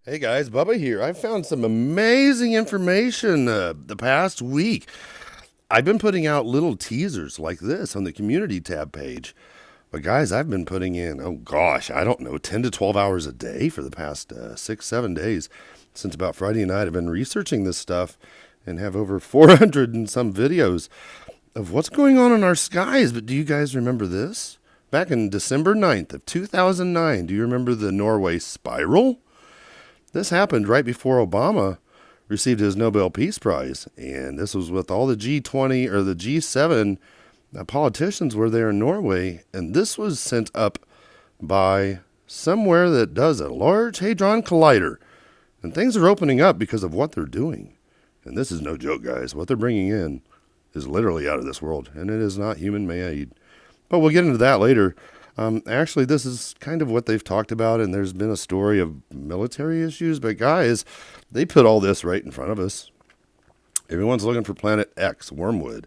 Hey guys, Bubba here. I found some amazing information the past week. I've been putting out little teasers like this on the community tab page. But guys, I've been putting in, oh gosh, I don't know, 10 to 12 hours a day for the past 6, 7 days. Since about Friday night, I've been researching this stuff and have over 400 and some videos of what's going on in our skies. But do you guys remember this? Back in December 9th of 2009, do you remember the Norway spiral? This happened right before Obama received his Nobel Peace Prize, and this was with all the G20 or the G7 politicians were there in Norway, and this was sent up by somewhere that does a Large Hadron Collider, and things are opening up because of what they're doing. And this is no joke, guys. What they're bringing in is literally out of this world, and it is not human-made. But we'll get into that later. Actually, this is kind of what they've talked about, and there's been a story of military issues. But guys, they put all this right in front of us. Everyone's looking for Planet X, Wormwood,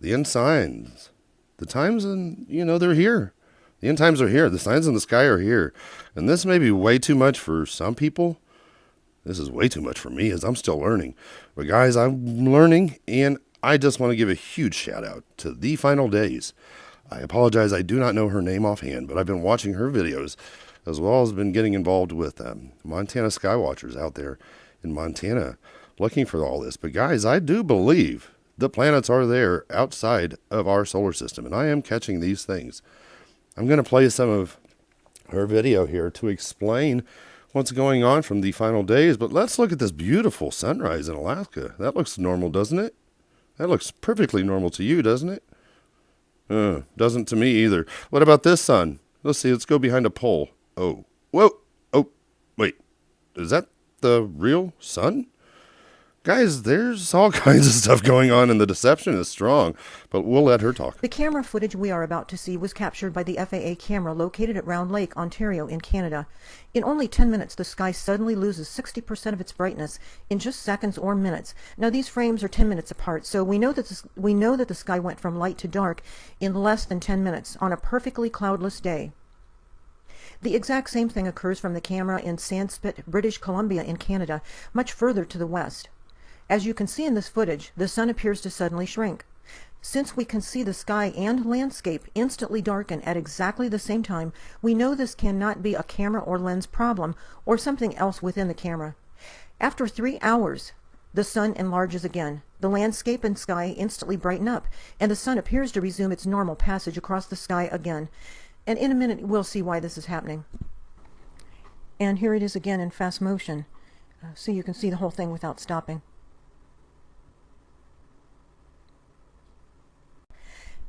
the end signs, the times, and they're here. The end times are here. The signs in the sky are here, and this may be way too much for some people. This is way too much for me, as I'm still learning. But guys, I'm learning, and I just want to give a huge shout out to The Final Days. I apologize, I do not know her name offhand, but I've been watching her videos, as well as been getting involved with Montana Skywatchers out there in Montana, looking for all this. But guys, I do believe the planets are there outside of our solar system, and I am catching these things. I'm going to play some of her video here to explain what's going on from The Final Days, but let's look at this beautiful sunrise in Alaska. That looks normal, doesn't it? That looks perfectly normal to you, doesn't it? Doesn't to me either. What about this sun? Let's see. Let's go behind a pole. Oh, whoa. Oh, wait. Is that the real sun? Guys, there's all kinds of stuff going on, and the deception is strong. But we'll let her talk. The camera footage we are about to see was captured by the FAA camera located at Round Lake, Ontario, in Canada. In only 10 minutes, the sky suddenly loses 60% of its brightness in just seconds or minutes. Now, these frames are 10 minutes apart, so we know that the sky went from light to dark in less than 10 minutes on a perfectly cloudless day. The exact same thing occurs from the camera in Sandspit, British Columbia, in Canada, much further to the west. As you can see in this footage, the sun appears to suddenly shrink. Since we can see the sky and landscape instantly darken at exactly the same time, we know this cannot be a camera or lens problem or something else within the camera. After 3 hours, the sun enlarges again. The landscape and sky instantly brighten up, and the sun appears to resume its normal passage across the sky again. And in a minute, we'll see why this is happening. And here it is again in fast motion, so you can see the whole thing without stopping.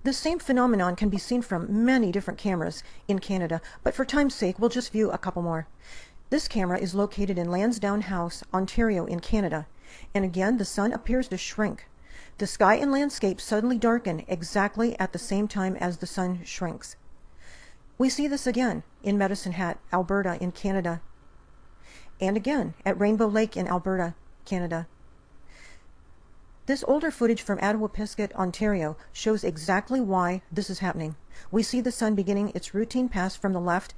The same phenomenon can be seen from many different cameras in Canada, but for time's sake, we'll just view a couple more. This camera is located in Lansdowne House, Ontario, in Canada, and again, the sun appears to shrink. The sky and landscape suddenly darken exactly at the same time as the sun shrinks. We see this again in Medicine Hat, Alberta, in Canada, and again at Rainbow Lake in Alberta, Canada. This older footage from Attawapiskat, Ontario, shows exactly why this is happening. We see the sun beginning its routine pass from the left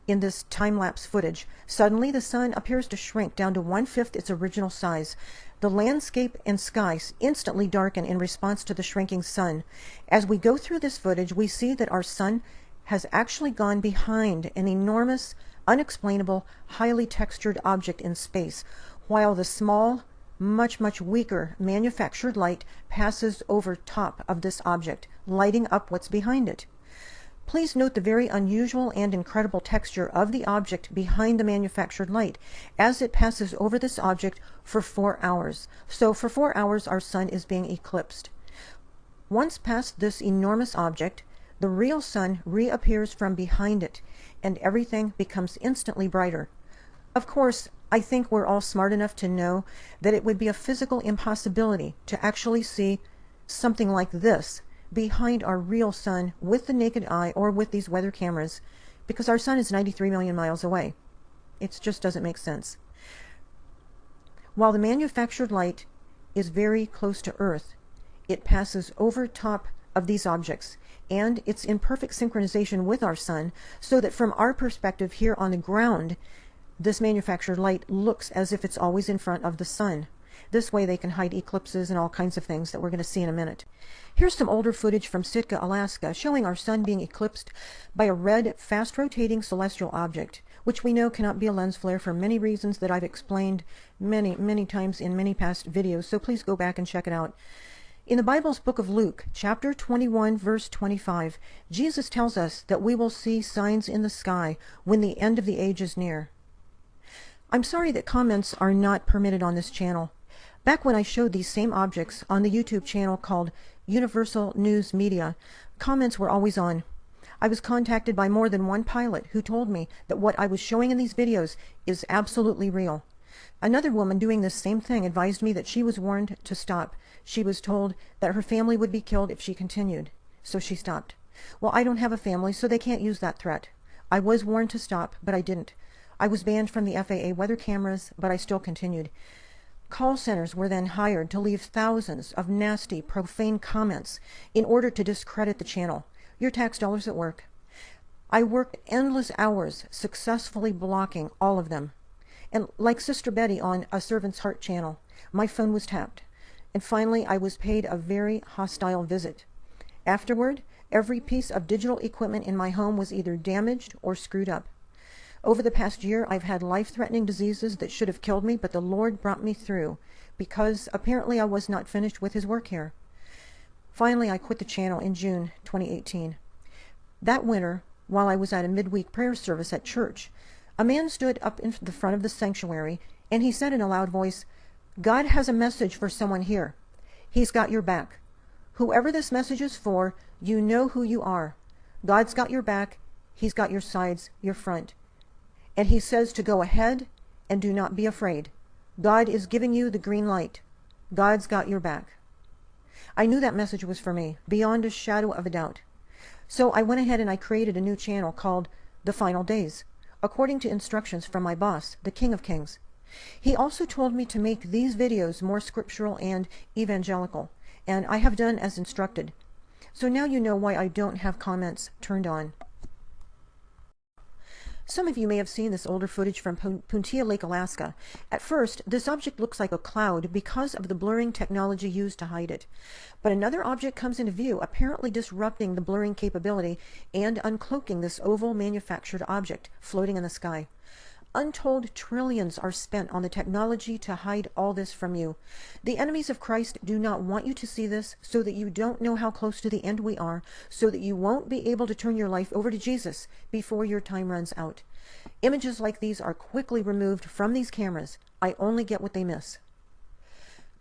in this time-lapse footage. Suddenly, the sun appears to shrink down to 1/5 its original size. The landscape and skies instantly darken in response to the shrinking sun. As we go through this footage, we see that our sun has actually gone behind an enormous, unexplainable, highly textured object in space, while the small, much weaker manufactured light passes over top of this object, lighting up what's behind it. Please note the very unusual and incredible texture of the object behind the manufactured light as it passes over this object for 4 hours. So for 4 hours, our sun is being eclipsed. Once past this enormous object, the real sun reappears from behind it, and everything becomes instantly brighter. Of course, I think we're all smart enough to know that it would be a physical impossibility to actually see something like this behind our real sun with the naked eye or with these weather cameras, because our sun is 93 million miles away. It just doesn't make sense. While the manufactured light is very close to Earth, it passes over top of these objects, and it's in perfect synchronization with our sun, so that from our perspective here on the ground, This manufactured light looks as if it's always in front of the sun. This way they can hide eclipses and all kinds of things that we're going to see in a minute. Here's some older footage from Sitka, Alaska, showing our sun being eclipsed by a red, fast-rotating celestial object, which we know cannot be a lens flare for many reasons that I've explained many times in many past videos, so please go back and check it out. In the Bible's book of Luke, chapter 21, verse 25, Jesus tells us that we will see signs in the sky when the end of the age is near. I'm sorry that comments are not permitted on this channel. Back when I showed these same objects on the YouTube channel called Universal News Media, comments were always on. I was contacted by more than one pilot who told me that what I was showing in these videos is absolutely real. Another woman doing this same thing advised me that she was warned to stop. She was told that her family would be killed if she continued, so she stopped. Well, I don't have a family, so they can't use that threat. I was warned to stop, but I didn't. I was banned from the FAA weather cameras, but I still continued. Call centers were then hired to leave thousands of nasty, profane comments in order to discredit the channel. Your tax dollars at work. I worked endless hours successfully blocking all of them. And like Sister Betty on A Servant's Heart channel, my phone was tapped. And finally, I was paid a very hostile visit. Afterward, every piece of digital equipment in my home was either damaged or screwed up. Over the past year, I've had life-threatening diseases that should have killed me, but the Lord brought me through because apparently I was not finished with His work here. Finally, I quit the channel in June 2018. That winter, while I was at a midweek prayer service at church, a man stood up in the front of the sanctuary and he said in a loud voice, "God has a message for someone here. He's got your back. Whoever this message is for, you know who you are. God's got your back. He's got your sides, your front. And He says to go ahead and do not be afraid. God is giving you the green light. God's got your back." I knew that message was for me, beyond a shadow of a doubt. So I went ahead and I created a new channel called The Final Days, according to instructions from my boss, the King of Kings. He also told me to make these videos more scriptural and evangelical, and I have done as instructed. So now you know why I don't have comments turned on. Some of you may have seen this older footage from Puntia Lake, Alaska. At first, this object looks like a cloud because of the blurring technology used to hide it. But another object comes into view, apparently disrupting the blurring capability and uncloaking this oval manufactured object floating in the sky. Untold trillions are spent on the technology to hide all this from you. The enemies of Christ do not want you to see this so that you don't know how close to the end we are, so that you won't be able to turn your life over to Jesus before your time runs out. Images like these are quickly removed from these cameras. I only get what they miss.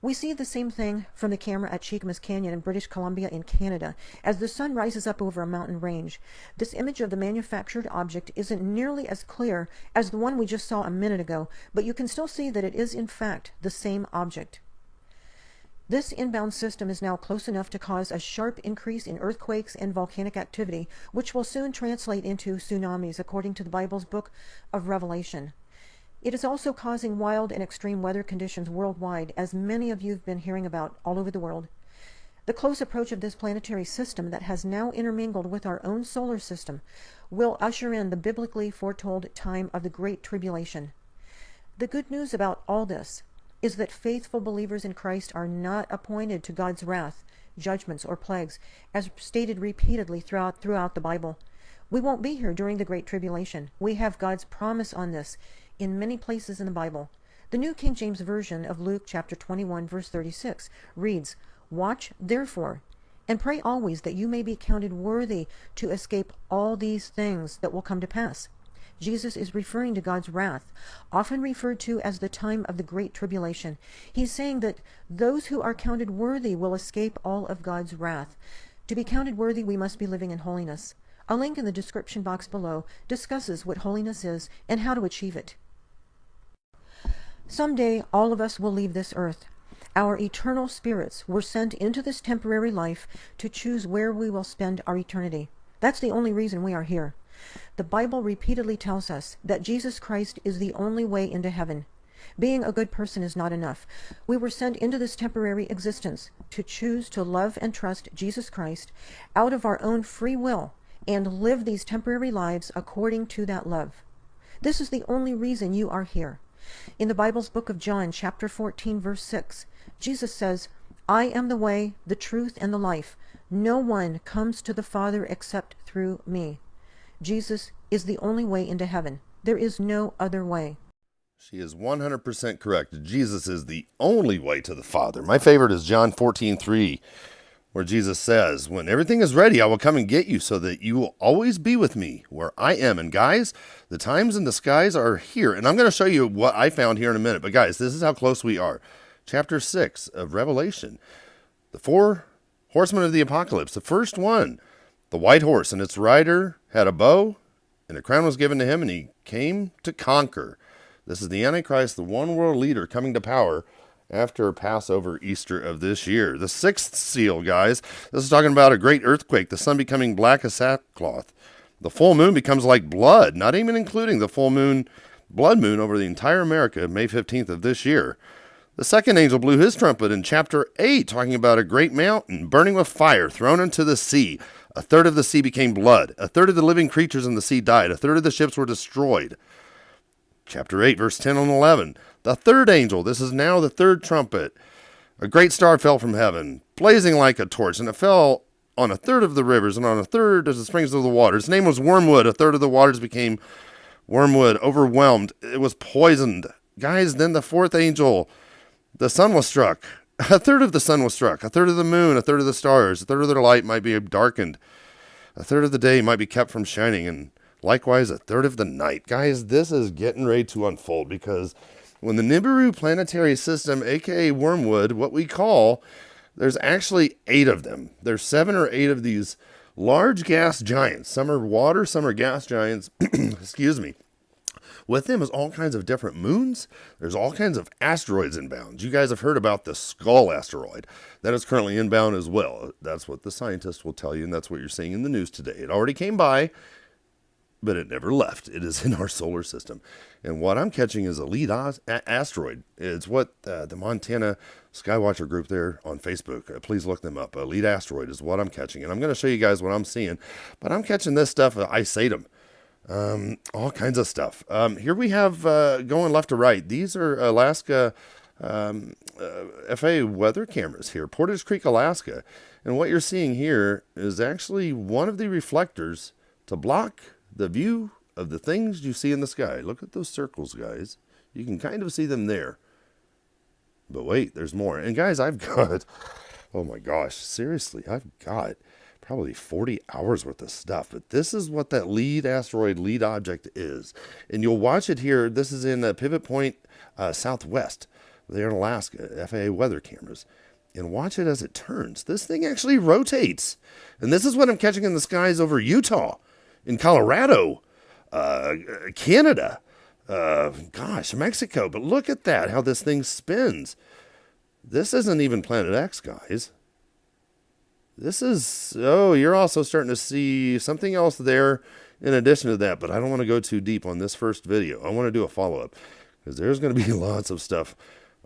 We see the same thing from the camera at Cheakamus Canyon in British Columbia in Canada. As the sun rises up over a mountain range, this image of the manufactured object isn't nearly as clear as the one we just saw a minute ago, but you can still see that it is in fact the same object. This inbound system is now close enough to cause a sharp increase in earthquakes and volcanic activity, which will soon translate into tsunamis, according to the Bible's book of Revelation. It is also causing wild and extreme weather conditions worldwide, as many of you have been hearing about all over the world. The close approach of this planetary system that has now intermingled with our own solar system will usher in the biblically foretold time of the Great Tribulation. The good news about all this is that faithful believers in Christ are not appointed to God's wrath, judgments, or plagues, as stated repeatedly throughout the Bible. We won't be here during the Great Tribulation. We have God's promise on this in many places in the Bible. The New King James Version of Luke chapter 21 verse 36 reads, "Watch therefore, and pray always that you may be counted worthy to escape all these things that will come to pass." Jesus is referring to God's wrath, often referred to as the time of the Great Tribulation. He's saying that those who are counted worthy will escape all of God's wrath. To be counted worthy, we must be living in holiness. A link in the description box below discusses what holiness is and how to achieve it. Someday, all of us will leave this earth. Our eternal spirits were sent into this temporary life to choose where we will spend our eternity. That's the only reason we are here. The Bible repeatedly tells us that Jesus Christ is the only way into heaven. Being a good person is not enough. We were sent into this temporary existence to choose to love and trust Jesus Christ out of our own free will and live these temporary lives according to that love. This is the only reason you are here. In the Bible's book of John, chapter 14, verse 6, Jesus says, I am the way, the truth, and the life. No one comes to the Father except through me. Jesus is the only way into heaven. There is no other way. She is 100% correct. Jesus is the only way to the Father. My favorite is John 14:3, where Jesus says, when everything is ready, I will come and get you so that you will always be with me where I am. And guys, the times and the skies are here. And I'm going to show you what I found here in a minute. But guys, this is how close we are. Chapter 6 of Revelation. The 4 horsemen of the apocalypse. The first one, the white horse, and its rider had a bow, and a crown was given to him, and he came to conquer. This is the Antichrist, the one world leader coming to power after Passover Easter of this year. The 6th seal, guys. This is talking about a great earthquake, the sun becoming black as sackcloth. The full moon becomes like blood, not even including the full moon, blood moon over the entire America, May 15th of this year. The second angel blew his trumpet in chapter 8, talking about a great mountain burning with fire thrown into the sea. A third of the sea became blood. A third of the living creatures in the sea died. A third of the ships were destroyed. Chapter 8, verse 10 and 11. The third angel, this is now the third trumpet. A great star fell from heaven, blazing like a torch, and it fell on a third of the rivers and on a third of the springs of the waters. Its name was Wormwood. A third of the waters became wormwood, overwhelmed. It was poisoned. Guys, then the fourth angel, the sun was struck. A third of the sun was struck. A third of the moon, a third of the stars. A third of their light might be darkened. A third of the day might be kept from shining, and likewise a third of the night. Guys, this is getting ready to unfold, because when the NIBIRU planetary system, aka Wormwood, what we call, there's actually 8 of them. There's 7 or 8 of these large gas giants. Some are water, some are gas giants. Excuse me. With them is all kinds of different moons. There's all kinds of asteroids inbound. You guys have heard about the Skull asteroid. That is currently inbound as well. That's what the scientists will tell you, and that's what you're seeing in the news today. It already came by, but it never left. It is in our solar system. And what I'm catching is a lead asteroid. It's what the Montana Skywatcher group there on Facebook, please look them up. A lead asteroid is what I'm catching. And I'm going to show you guys what I'm seeing. But I'm catching this stuff, Isatum. All kinds of stuff. Here we have, going left to right, these are Alaska FA weather cameras here, Portage Creek, Alaska. And what you're seeing here is actually one of the reflectors to block the view of the things you see in the sky. Look at those circles, guys. You can kind of see them there. But wait, there's more. And guys, I've got, oh my gosh, seriously, I've got probably 40 hours worth of stuff. But this is what that lead asteroid, lead object is. And you'll watch it here. This is in Pivot Point, Southwest, there in Alaska, FAA weather cameras. And watch it as it turns. This thing actually rotates. And this is what I'm catching in the skies over Utah, in Colorado, Canada, Mexico. But look at that, how this thing spins. This isn't even Planet X, guys. This is, oh, you're also starting to see something else there in addition to that, but I don't want to go too deep on this first video. I want to do a follow-up, because there's going to be lots of stuff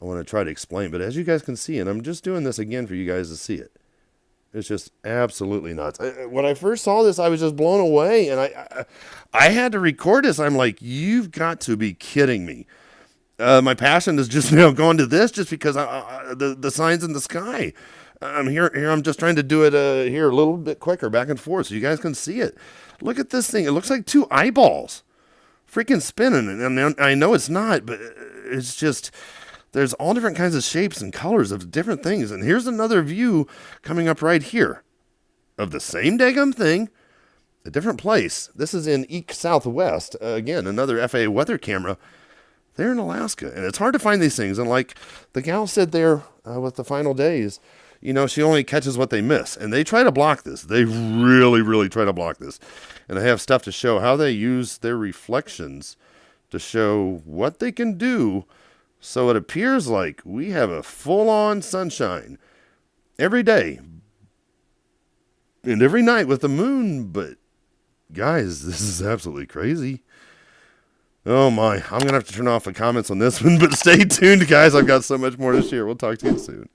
I want to try to explain. But as you guys can see, and I'm just doing this again for you guys to see it, it's just absolutely nuts. When I first saw this, I was just blown away, and I had to record this. I'm like, you've got to be kidding me. My passion is just now going to this just because the signs in the sky. I'm here. I'm just trying to do it here a little bit quicker, back and forth, so you guys can see it. Look at this thing. It looks like 2 eyeballs freaking spinning. And I know it's not, but it's just, there's all different kinds of shapes and colors of different things. And here's another view coming up right here of the same daggum thing, a different place. This is in Eek Southwest. Again, another FAA weather camera there in Alaska. And it's hard to find these things. And like the gal said there with the final days, you know, she only catches what they miss. And they try to block this. They really, really try to block this. And they have stuff to show how they use their reflections to show what they can do. So it appears like we have a full-on sunshine every day and every night with the moon. But guys, this is absolutely crazy. Oh my, I'm going to have to turn off the comments on this one, but stay tuned, guys. I've got so much more to share. We'll talk to you soon.